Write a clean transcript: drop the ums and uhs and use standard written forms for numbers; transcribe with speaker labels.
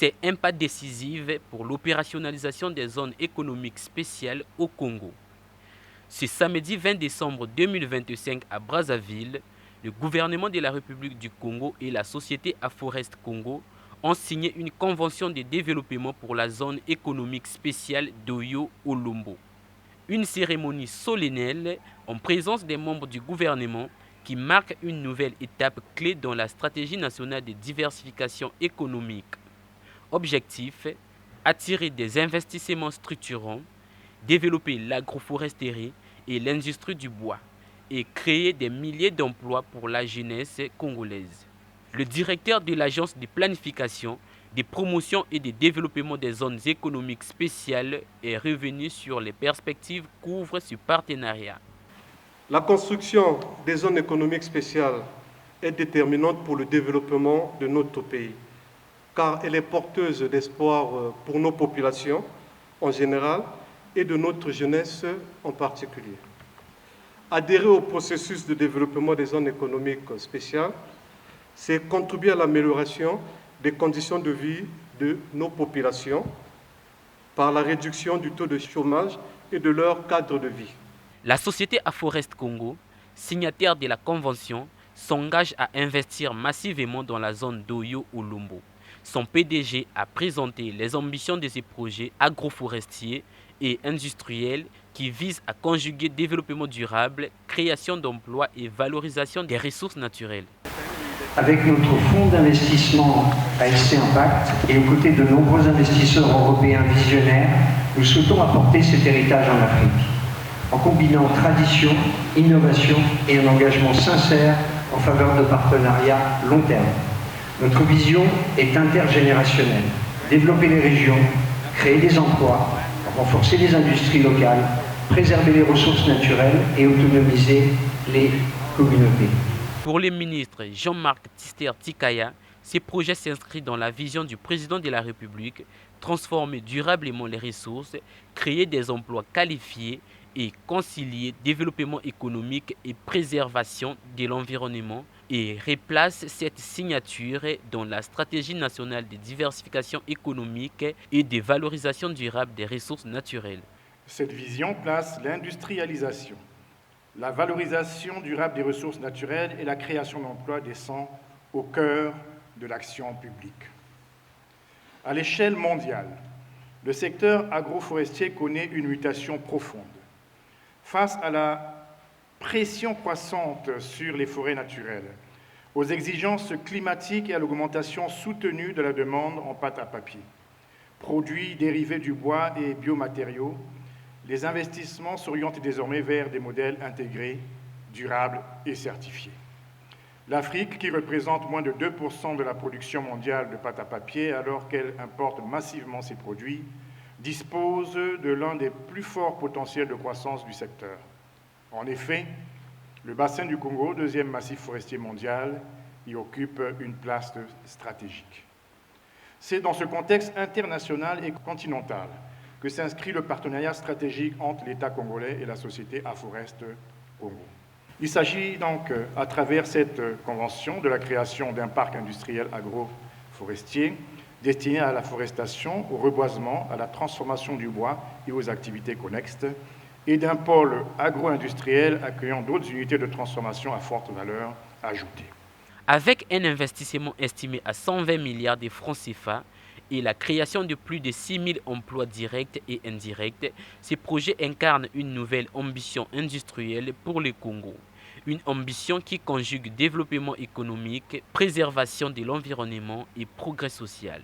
Speaker 1: C'est un pas décisif pour l'opérationnalisation des zones économiques spéciales au Congo. Ce samedi 20 décembre 2025 à Brazzaville, le gouvernement de la République du Congo et la société Aforest Congo ont signé une convention de développement pour la zone économique spéciale d'Oyo-Olombo. Une cérémonie solennelle en présence des membres du gouvernement qui marque une nouvelle étape clé dans la stratégie nationale de diversification économique. Objectif, attirer des investissements structurants, développer l'agroforesterie et l'industrie du bois et créer des milliers d'emplois pour la jeunesse congolaise. Le directeur de l'agence de planification, de promotion et de développement des zones économiques spéciales est revenu sur les perspectives qu'ouvre ce partenariat.
Speaker 2: La construction des zones économiques spéciales est déterminante pour le développement de notre pays, car elle est porteuse d'espoir pour nos populations en général et de notre jeunesse en particulier. Adhérer au processus de développement des zones économiques spéciales, c'est contribuer à l'amélioration des conditions de vie de nos populations par la réduction du taux de chômage et de leur cadre de vie.
Speaker 1: La société Aforest Congo, signataire de la convention, s'engage à investir massivement dans la zone d'Oyo-Olombo. Son PDG a présenté les ambitions de ces projets agroforestiers et industriels qui visent à conjuguer développement durable, création d'emplois et valorisation des ressources naturelles.
Speaker 3: Avec notre fonds d'investissement ASC Impact et aux côtés de nombreux investisseurs européens visionnaires, nous souhaitons apporter cet héritage en Afrique, en combinant tradition, innovation et un engagement sincère en faveur de partenariats long terme. Notre vision est intergénérationnelle. Développer les régions, créer des emplois, renforcer les industries locales, préserver les ressources naturelles et autonomiser les communautés.
Speaker 1: Pour le ministre Jean-Marc Tzister-Tsikaya, ces projets s'inscrivent dans la vision du président de la République, transformer durablement les ressources, créer des emplois qualifiés et concilier développement économique et préservation de l'environnement et replace cette signature dans la stratégie nationale de diversification économique et de valorisation durable des ressources naturelles.
Speaker 4: Cette vision place l'industrialisation, la valorisation durable des ressources naturelles et la création d'emplois décents au cœur de l'action publique. À l'échelle mondiale, le secteur agroforestier connaît une mutation profonde. Face à la pression croissante sur les forêts naturelles, aux exigences climatiques et à l'augmentation soutenue de la demande en pâte à papier, produits dérivés du bois et biomatériaux, les investissements s'orientent désormais vers des modèles intégrés, durables et certifiés. L'Afrique, qui représente moins de 2% de la production mondiale de pâte à papier alors qu'elle importe massivement ses produits, dispose de l'un des plus forts potentiels de croissance du secteur. En effet, le bassin du Congo, deuxième massif forestier mondial, y occupe une place stratégique. C'est dans ce contexte international et continental que s'inscrit le partenariat stratégique entre l'État congolais et la société Aforest Congo. Il s'agit donc, à travers cette convention, de la création d'un parc industriel agroforestier destiné à la forestation, au reboisement, à la transformation du bois et aux activités connexes, et d'un pôle agro-industriel accueillant d'autres unités de transformation à forte valeur ajoutée.
Speaker 1: Avec un investissement estimé à 120 milliards de francs CFA et la création de plus de 6 000 emplois directs et indirects, ces projets incarnent une nouvelle ambition industrielle pour le Congo. Une ambition qui conjugue développement économique, préservation de l'environnement et progrès social.